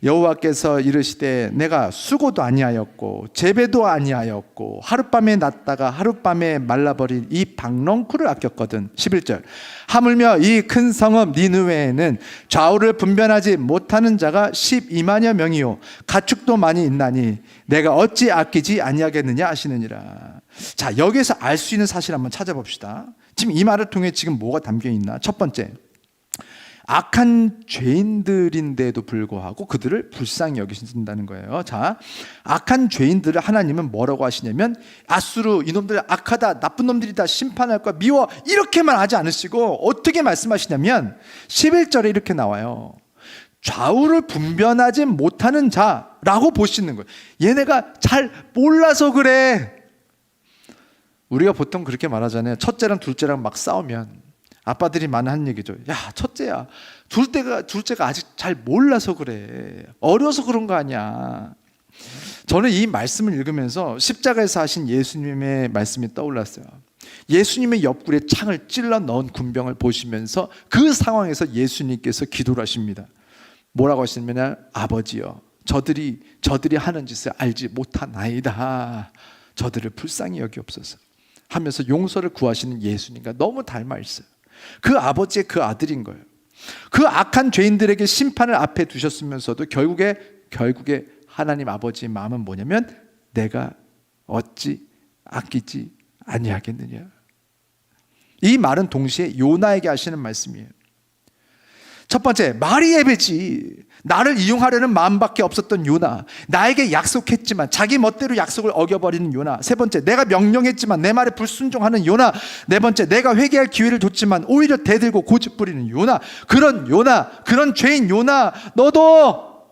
여호와께서 이르시되 내가 수고도 아니하였고 재배도 아니하였고 하룻밤에 났다가 하룻밤에 말라버린 이 박넝쿨을 아꼈거든. 11절 하물며 이 큰 성읍 니느웨에는 좌우를 분별하지 못하는 자가 12만여 명이요 가축도 많이 있나니 내가 어찌 아끼지 아니하겠느냐 하시느니라. 자, 여기에서 알 수 있는 사실 한번 찾아봅시다. 지금 이 말을 통해 지금 뭐가 담겨 있나? 첫 번째, 악한 죄인들인데도 불구하고 그들을 불쌍히 여기신다는 거예요. 자, 악한 죄인들을 하나님은 뭐라고 하시냐면 아수르 이놈들 악하다, 나쁜 놈들이다, 심판할 거야, 미워, 이렇게만 하지 않으시고 어떻게 말씀하시냐면 11절에 이렇게 나와요. 좌우를 분별하지 못하는 자라고 보시는 거예요. 얘네가 잘 몰라서 그래. 우리가 보통 그렇게 말하잖아요. 첫째랑 둘째랑 막 싸우면 아빠들이 많이 하는 얘기죠. 야, 첫째야, 둘째가 아직 잘 몰라서 그래. 어려서 그런 거 아니야. 저는 이 말씀을 읽으면서 십자가에서 하신 예수님의 말씀이 떠올랐어요. 예수님의 옆구리에 창을 찔러 넣은 군병을 보시면서 그 상황에서 예수님께서 기도를 하십니다. 뭐라고 하시냐면 아버지여, 저들이 하는 짓을 알지 못하나이다. 저들을 불쌍히 여기옵소서 하면서 용서를 구하시는 예수님과 너무 닮아 있어요. 그 아버지의 그 아들인 거예요. 그 악한 죄인들에게 심판을 앞에 두셨으면서도 결국에 하나님 아버지의 마음은 뭐냐면 내가 어찌 아끼지 아니하겠느냐. 이 말은 동시에 요나에게 하시는 말씀이에요. 첫 번째, 말이 예배지. 나를 이용하려는 마음밖에 없었던 요나, 나에게 약속했지만 자기 멋대로 약속을 어겨버리는 요나. 세 번째, 내가 명령했지만 내 말에 불순종하는 요나. 네 번째, 내가 회개할 기회를 줬지만 오히려 대들고 고집부리는 요나. 그런 죄인 요나, 너도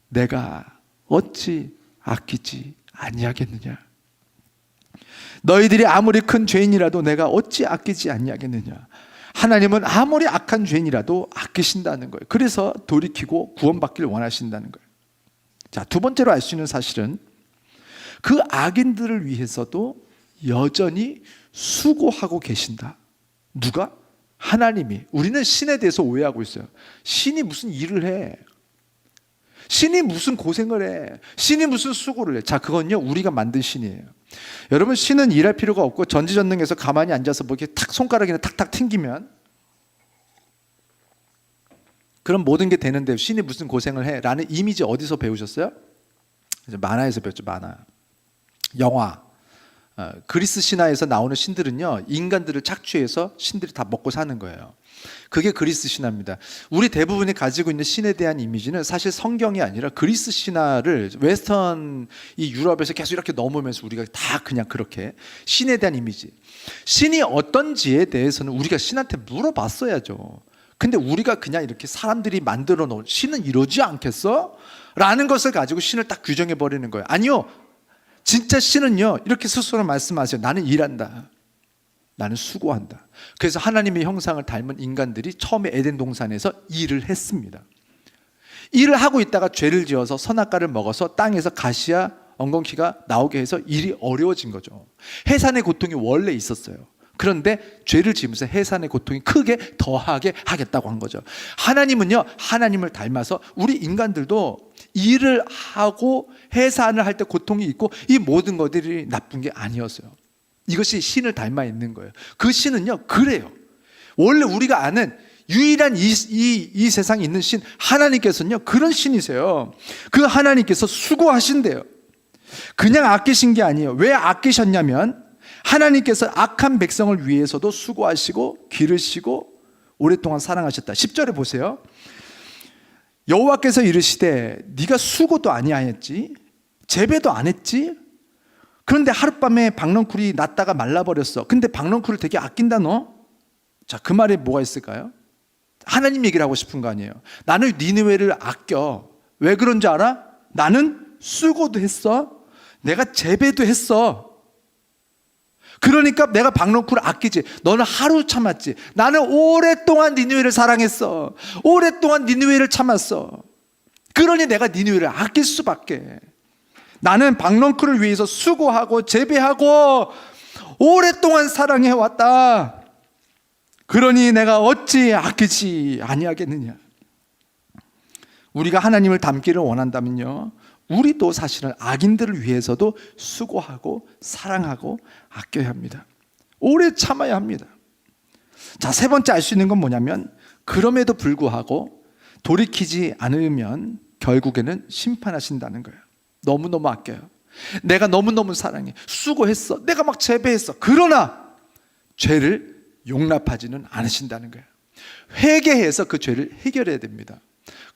내가 어찌 아끼지 아니하겠느냐. 너희들이 아무리 큰 죄인이라도 내가 어찌 아끼지 아니하겠느냐. 하나님은 아무리 악한 죄인이라도 아끼신다는 거예요. 그래서 돌이키고 구원받기를 원하신다는 거예요. 자, 두 번째로 알 수 있는 사실은 그 악인들을 위해서도 여전히 수고하고 계신다. 누가? 하나님이. 우리는 신에 대해서 오해하고 있어요. 신이 무슨 일을 해? 신이 무슨 고생을 해? 신이 무슨 수고를 해? 자, 그건요 우리가 만든 신이에요. 여러분, 신은 일할 필요가 없고 전지전능해서 가만히 앉아서 뭐 이렇게 탁 손가락이나 탁탁 튕기면 그럼 모든 게 되는데 신이 무슨 고생을 해? 라는 이미지 어디서 배우셨어요? 만화에서 배웠죠. 만화, 영화. 그리스 신화에서 나오는 신들은요 인간들을 착취해서 신들이 다 먹고 사는 거예요. 그게 그리스 신화입니다. 우리 대부분이 가지고 있는 신에 대한 이미지는 사실 성경이 아니라 그리스 신화를 웨스턴 이 유럽에서 계속 이렇게 넘으면서 우리가 다 그냥 그렇게 신에 대한 이미지, 신이 어떤지에 대해서는 우리가 신한테 물어봤어야죠. 근데 우리가 그냥 이렇게 사람들이 만들어 놓은 신은 이러지 않겠어? 라는 것을 가지고 신을 딱 규정해 버리는 거예요. 아니요, 진짜 신은요 이렇게 스스로 말씀하세요. 나는 일한다, 나는 수고한다. 그래서 하나님의 형상을 닮은 인간들이 처음에 에덴 동산에서 일을 했습니다. 일을 하고 있다가 죄를 지어서 선악과를 먹어서 땅에서 가시와 엉겅퀴가 나오게 해서 일이 어려워진 거죠. 해산의 고통이 원래 있었어요. 그런데 죄를 지으면서 해산의 고통이 크게 더하게 하겠다고 한 거죠. 하나님은요 하나님을 닮아서 우리 인간들도 일을 하고 해산을 할 때 고통이 있고 이 모든 것들이 나쁜 게 아니었어요. 이것이 신을 닮아 있는 거예요. 그 신은요 그래요. 원래 우리가 아는 유일한 이 세상에 있는 신 하나님께서는요 그런 신이세요. 그 하나님께서 수고하신대요. 그냥 아끼신 게 아니에요. 왜 아끼셨냐면 하나님께서 악한 백성을 위해서도 수고하시고 기르시고 오랫동안 사랑하셨다. 10절에 보세요. 여호와께서 이르시되 네가 수고도 아니하였지 재배도 안 했지. 그런데 하룻밤에 박넝쿨이 났다가 말라버렸어. 근데 박넝쿨을 되게 아낀다 너? 자, 그 말에 뭐가 있을까요? 하나님 얘기를 하고 싶은 거 아니에요. 나는 니느웨를 아껴. 왜 그런 줄 알아? 나는 수고도 했어. 내가 재배도 했어. 그러니까 내가 박넝쿨을 아끼지. 너는 하루 참았지. 나는 오랫동안 니느웨를 사랑했어. 오랫동안 니느웨를 참았어. 그러니 내가 니느웨를 아낄 수밖에. 나는 박넝쿨을 위해서 수고하고 재배하고 오랫동안 사랑해왔다. 그러니 내가 어찌 아끼지 아니하겠느냐. 우리가 하나님을 닮기를 원한다면요 우리도 사실은 악인들을 위해서도 수고하고 사랑하고 아껴야 합니다. 오래 참아야 합니다. 자, 세 번째 알 수 있는 건 뭐냐면 그럼에도 불구하고 돌이키지 않으면 결국에는 심판하신다는 거예요. 너무너무 아껴요. 내가 너무너무 사랑해. 수고했어. 내가 막 재배했어. 그러나 죄를 용납하지는 않으신다는 거예요. 회개해서 그 죄를 해결해야 됩니다.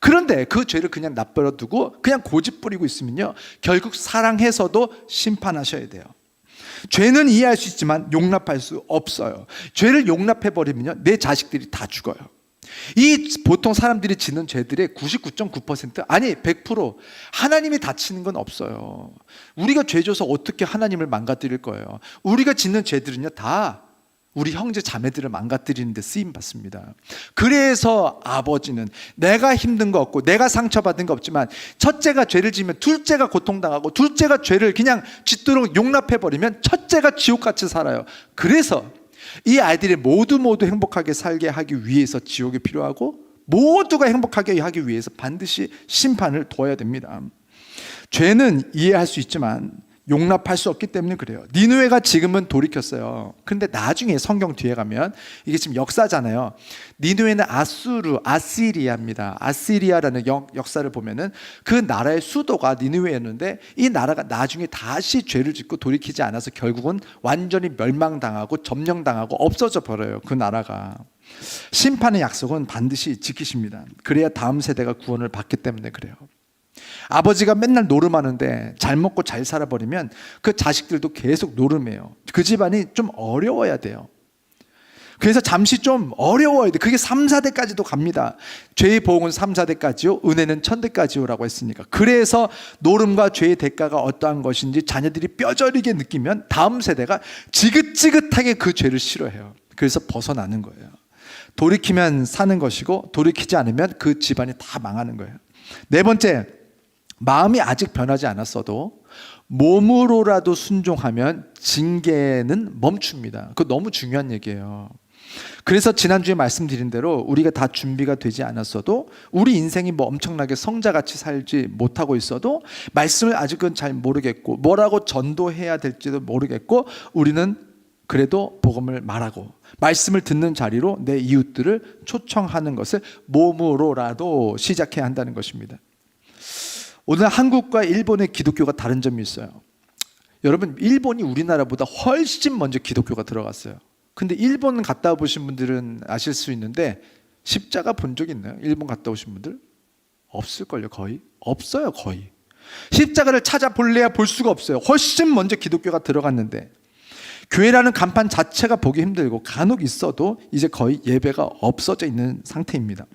그런데 그 죄를 그냥 놔버려 두고 그냥 고집 부리고 있으면요 결국 사랑해서도 심판하셔야 돼요. 죄는 이해할 수 있지만 용납할 수 없어요. 죄를 용납해버리면요 내 자식들이 다 죽어요. 이 보통 사람들이 짓는 죄들의 99.9% 아니 100% 하나님이 다치는 건 없어요. 우리가 죄 져서 어떻게 하나님을 망가뜨릴 거예요. 우리가 짓는 죄들은요 다 우리 형제 자매들을 망가뜨리는 데 쓰임받습니다. 그래서 아버지는 내가 힘든 거 없고 내가 상처받은 거 없지만 첫째가 죄를 지으면 둘째가 고통당하고 둘째가 죄를 그냥 짓도록 용납해버리면 첫째가 지옥같이 살아요. 그래서 이 아이들이 모두 행복하게 살게 하기 위해서 지옥이 필요하고 모두가 행복하게 하기 위해서 반드시 심판을 둬야 됩니다. 죄는 이해할 수 있지만 용납할 수 없기 때문에 그래요. 니느웨가 지금은 돌이켰어요. 근데 나중에 성경 뒤에 가면 이게 지금 역사잖아요. 니느웨는 아시리아입니다. 아시리아라는 역사를 보면은 그 나라의 수도가 니느웨였는데 이 나라가 나중에 다시 죄를 짓고 돌이키지 않아서 결국은 완전히 멸망당하고 점령당하고 없어져 버려요. 그 나라가. 심판의 약속은 반드시 지키십니다. 그래야 다음 세대가 구원을 받기 때문에 그래요. 아버지가 맨날 노름하는데 잘 먹고 잘 살아버리면 그 자식들도 계속 노름해요. 그 집안이 좀 어려워야 돼요. 그래서 잠시 좀 어려워야 돼. 그게 3, 4대까지도 갑니다. 죄의 보응은 3, 4대까지요, 은혜는 1000대까지요라고 했으니까. 그래서 노름과 죄의 대가가 어떠한 것인지 자녀들이 뼈저리게 느끼면 다음 세대가 지긋지긋하게 그 죄를 싫어해요. 그래서 벗어나는 거예요. 돌이키면 사는 것이고 돌이키지 않으면 그 집안이 다 망하는 거예요. 네 번째, 마음이 아직 변하지 않았어도 몸으로라도 순종하면 징계는 멈춥니다. 그거 너무 중요한 얘기예요. 그래서 지난주에 말씀드린 대로 우리가 다 준비가 되지 않았어도, 우리 인생이 뭐 엄청나게 성자같이 살지 못하고 있어도, 말씀을 아직은 잘 모르겠고 뭐라고 전도해야 될지도 모르겠고, 우리는 그래도 복음을 말하고 말씀을 듣는 자리로 내 이웃들을 초청하는 것을 몸으로라도 시작해야 한다는 것입니다. 오늘 한국과 일본의 기독교가 다른 점이 있어요. 여러분, 일본이 우리나라보다 훨씬 먼저 기독교가 들어갔어요. 근데 일본 갔다 보신 분들은 아실 수 있는데, 십자가 본 적 있나요? 일본 갔다 오신 분들? 없을걸요. 거의 없어요. 거의 십자가를 찾아볼래야 볼 수가 없어요. 훨씬 먼저 기독교가 들어갔는데, 교회라는 간판 자체가 보기 힘들고 간혹 있어도 이제 거의 예배가 없어져 있는 상태입니다.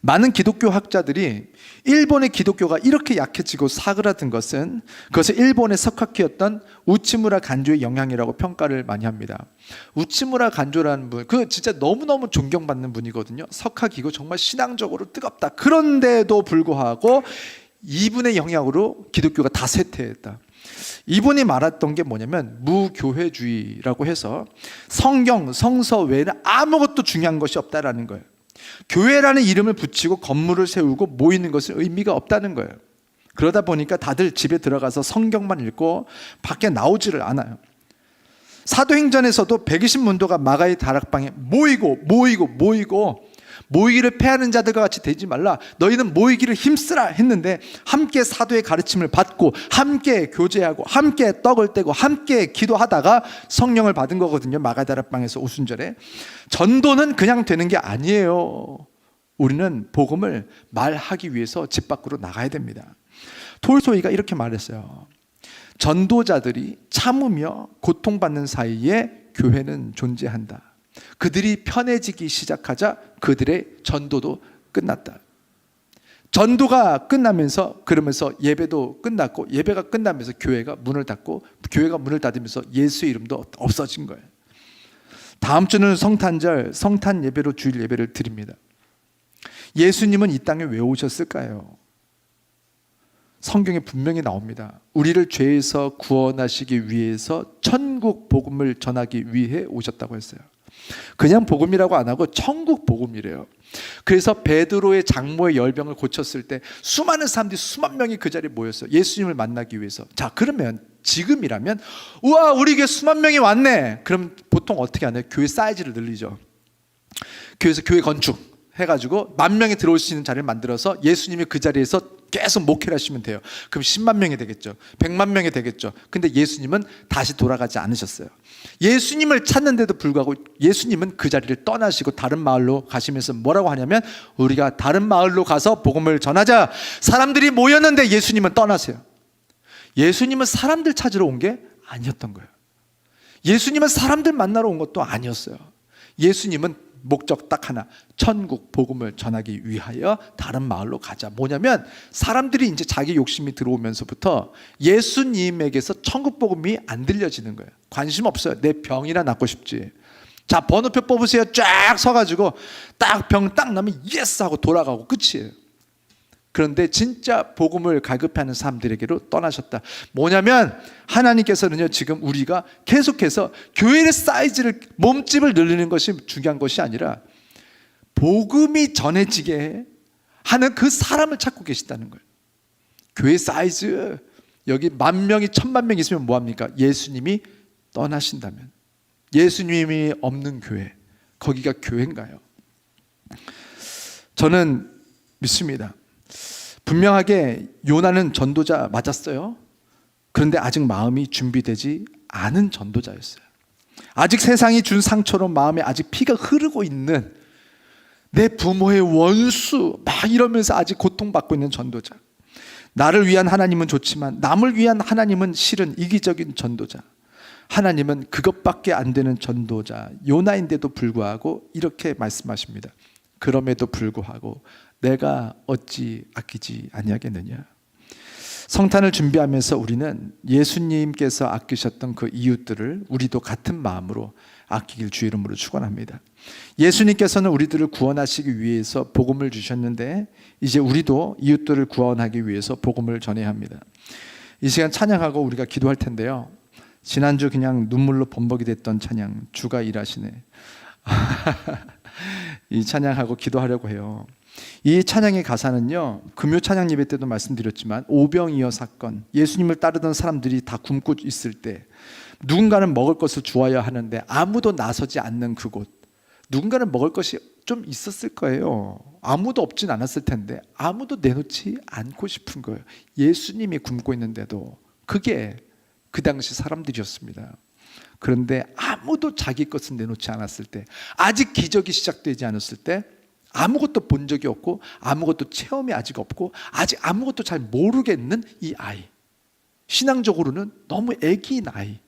많은 기독교 학자들이 일본의 기독교가 이렇게 약해지고 사그라든 것은 그것을 일본의 석학기였던 우치무라 간조의 영향이라고 평가를 많이 합니다. 우치무라 간조라는 분, 그 진짜 너무너무 존경받는 분이거든요. 석학이고 정말 신앙적으로 뜨겁다. 그런데도 불구하고 이분의 영향으로 기독교가 다 쇠퇴했다. 이분이 말했던 게 뭐냐면 무교회주의라고 해서 성경, 성서 외에는 아무것도 중요한 것이 없다라는 거예요. 교회라는 이름을 붙이고 건물을 세우고 모이는 것은 의미가 없다는 거예요. 그러다 보니까 다들 집에 들어가서 성경만 읽고 밖에 나오지를 않아요. 사도행전에서도 120문도가 마가의 다락방에 모이고 모이기를 패하는 자들과 같이 되지 말라, 너희는 모이기를 힘쓰라 했는데, 함께 사도의 가르침을 받고 함께 교제하고 함께 떡을 떼고 함께 기도하다가 성령을 받은 거거든요. 마가다락방에서 오순절에. 전도는 그냥 되는 게 아니에요. 우리는 복음을 말하기 위해서 집 밖으로 나가야 됩니다. 톨스토이가 이렇게 말했어요. 전도자들이 참으며 고통받는 사이에 교회는 존재한다. 그들이 편해지기 시작하자 그들의 전도도 끝났다. 전도가 끝나면서, 그러면서 예배도 끝났고, 예배가 끝나면서 교회가 문을 닫고, 교회가 문을 닫으면서 예수의 이름도 없어진 거예요. 다음 주는 성탄절, 성탄 예배로 주일 예배를 드립니다. 예수님은 이 땅에 왜 오셨을까요? 성경에 분명히 나옵니다. 우리를 죄에서 구원하시기 위해서 천국 복음을 전하기 위해 오셨다고 했어요. 그냥 복음이라고 안 하고 천국 복음이래요. 그래서 베드로의 장모의 열병을 고쳤을 때 수많은 사람들이, 수만 명이 그 자리에 모였어요. 예수님을 만나기 위해서. 자, 그러면 지금이라면 우와, 우리 교회 수만 명이 왔네. 그럼 보통 어떻게 하나요? 교회 사이즈를 늘리죠. 교회에서 교회 건축 해가지고 10,000명이 들어올 수 있는 자리를 만들어서 예수님이 그 자리에서 계속 목회를 하시면 돼요. 그럼 10만 명이 되겠죠. 100만 명이 되겠죠. 근데 예수님은 다시 돌아가지 않으셨어요. 예수님을 찾는데도 불구하고 예수님은 그 자리를 떠나시고 다른 마을로 가시면서 뭐라고 하냐면, 우리가 다른 마을로 가서 복음을 전하자. 사람들이 모였는데 예수님은 떠나세요. 예수님은 사람들 찾으러 온 게 아니었던 거예요. 예수님은 사람들 만나러 온 것도 아니었어요. 예수님은 목적 딱 하나, 천국 복음을 전하기 위하여 다른 마을로 가자. 뭐냐면 사람들이 이제 자기 욕심이 들어오면서부터 예수님에게서 천국 복음이 안 들려지는 거예요. 관심 없어요. 내 병이나 낫고 싶지. 자, 번호표 뽑으세요. 쫙 서가지고 딱 병 딱 나면 예스 하고 돌아가고 끝이에요. 그런데 진짜 복음을 갈급해하는 사람들에게로 떠나셨다. 뭐냐면 하나님께서는요, 지금 우리가 계속해서 교회의 사이즈를, 몸집을 늘리는 것이 중요한 것이 아니라 복음이 전해지게 하는 그 사람을 찾고 계시다는 거예요. 교회 사이즈, 여기 10,000명이 1,000,000명 있으면 뭐합니까? 예수님이 떠나신다면, 예수님이 없는 교회, 거기가 교회인가요? 저는 믿습니다. 분명하게 요나는 전도자 맞았어요. 그런데 아직 마음이 준비되지 않은 전도자였어요. 아직 세상이 준 상처로 마음에 아직 피가 흐르고 있는, 내 부모의 원수 막 이러면서 아직 고통받고 있는 전도자. 나를 위한 하나님은 좋지만 남을 위한 하나님은 실은 이기적인 전도자. 하나님은 그것밖에 안 되는 전도자 요나인데도 불구하고 이렇게 말씀하십니다. 그럼에도 불구하고 내가 어찌 아끼지 아니하겠느냐. 성탄을 준비하면서 우리는 예수님께서 아끼셨던 그 이웃들을 우리도 같은 마음으로 아끼길 주 이름으로 축원합니다. 예수님께서는 우리들을 구원하시기 위해서 복음을 주셨는데 이제 우리도 이웃들을 구원하기 위해서 복음을 전해야 합니다. 이 시간 찬양하고 우리가 기도할 텐데요. 지난주 그냥 눈물로 범벅이 됐던 찬양, 주가 일하시네. 이 찬양하고 기도하려고 해요. 이 찬양의 가사는요, 금요 찬양 예배 때도 말씀드렸지만 오병이어 사건, 예수님을 따르던 사람들이 다 굶고 있을 때 누군가는 먹을 것을 주어야 하는데 아무도 나서지 않는 그곳, 누군가는 먹을 것이 좀 있었을 거예요. 아무도 없진 않았을 텐데 아무도 내놓지 않고 싶은 거예요. 예수님이 굶고 있는데도. 그게 그 당시 사람들이었습니다. 그런데 아무도 자기 것을 내놓지 않았을 때, 아직 기적이 시작되지 않았을 때, 아무것도 본 적이 없고 아무것도 체험이 아직 없고 아직 아무것도 잘 모르겠는 이 아이, 신앙적으로는 너무 애기인 아이,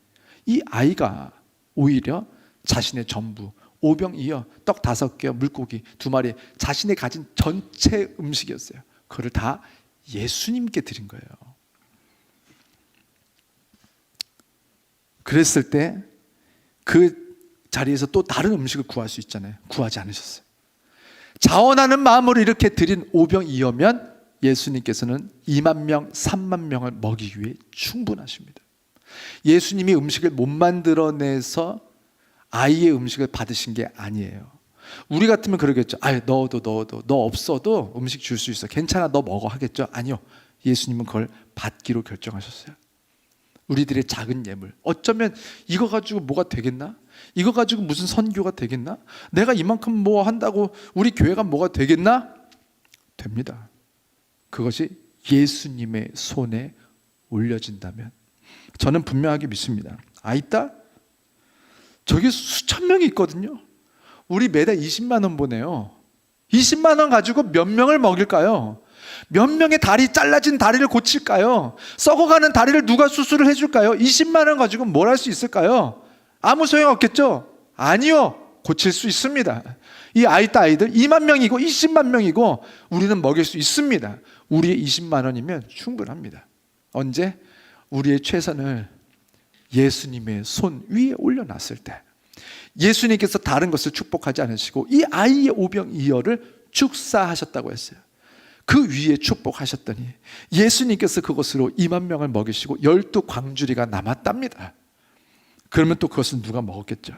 이 아이가 오히려 자신의 전부, 오병이어 떡 5개, 물고기 2마리, 자신이 가진 전체 음식이었어요. 그걸 다 예수님께 드린 거예요. 그랬을 때 그 자리에서 또 다른 음식을 구할 수 있잖아요. 구하지 않으셨어요. 자원하는 마음으로 이렇게 드린 오병이어면 예수님께서는 2만 명, 3만 명을 먹이기 위해 충분하십니다. 예수님이 음식을 못 만들어내서 아이의 음식을 받으신 게 아니에요. 우리 같으면 그러겠죠. 넣어도 너 없어도 음식 줄 수 있어. 괜찮아, 너 먹어 하겠죠. 아니요. 예수님은 그걸 받기로 결정하셨어요. 우리들의 작은 예물, 어쩌면 이거 가지고 뭐가 되겠나? 이거 가지고 무슨 선교가 되겠나? 내가 이만큼 뭐 한다고 우리 교회가 뭐가 되겠나? 됩니다. 그것이 예수님의 손에 올려진다면 저는 분명하게 믿습니다. 있다? 저기 수천 명이 있거든요. 우리 매달 20만 원 보내요. 20만 원 가지고 몇 명을 먹일까요? 몇 명의 다리, 잘라진 다리를 고칠까요? 썩어가는 다리를 누가 수술을 해줄까요? 20만 원 가지고 뭘 할 수 있을까요? 아무 소용 없겠죠? 아니요. 고칠 수 있습니다. 이 아이따 아이들 2만 명이고 20만 명이고 우리는 먹일 수 있습니다. 우리의 20만 원이면 충분합니다. 언제? 우리의 최선을 예수님의 손 위에 올려놨을 때, 예수님께서 다른 것을 축복하지 않으시고 이 아이의 오병이어를 축사하셨다고 했어요. 그 위에 축복하셨더니 예수님께서 그것으로 2만 명을 먹이시고 12광주리가 남았답니다. 그러면 또 그것은 누가 먹었겠죠?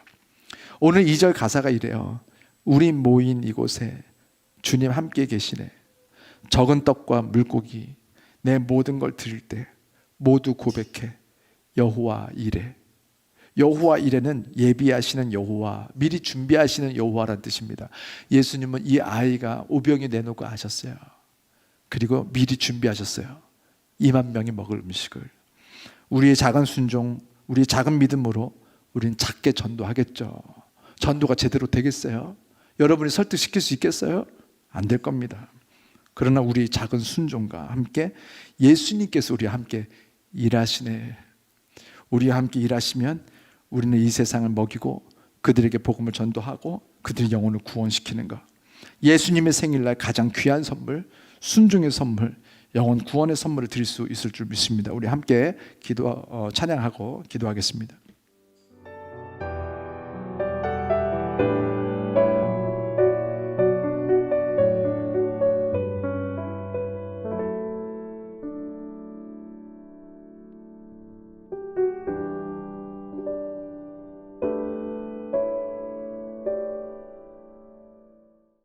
오늘 2절 가사가 이래요. 우리 모인 이곳에 주님 함께 계시네. 적은 떡과 물고기 내 모든 걸 드릴 때 모두 고백해 여호와 이레. 여호와 이레는 예비하시는 여호와, 미리 준비하시는 여호와라는 뜻입니다. 예수님은 이 아이가 오병이 내놓고 하셨어요. 그리고 미리 준비하셨어요. 2만 명이 먹을 음식을. 우리의 작은 순종, 우리의 작은 믿음으로 우리는 작게 전도하겠죠. 전도가 제대로 되겠어요? 여러분이 설득시킬 수 있겠어요? 안 될 겁니다. 그러나 우리 작은 순종과 함께 예수님께서 우리와 함께 일하시네. 우리와 함께 일하시면 우리는 이 세상을 먹이고 그들에게 복음을 전도하고 그들의 영혼을 구원시키는 것. 예수님의 생일날 가장 귀한 선물, 순종의 선물, 영혼 구원의 선물을 드릴 수 있을 줄 믿습니다. 우리 함께 찬양하고 기도하겠습니다.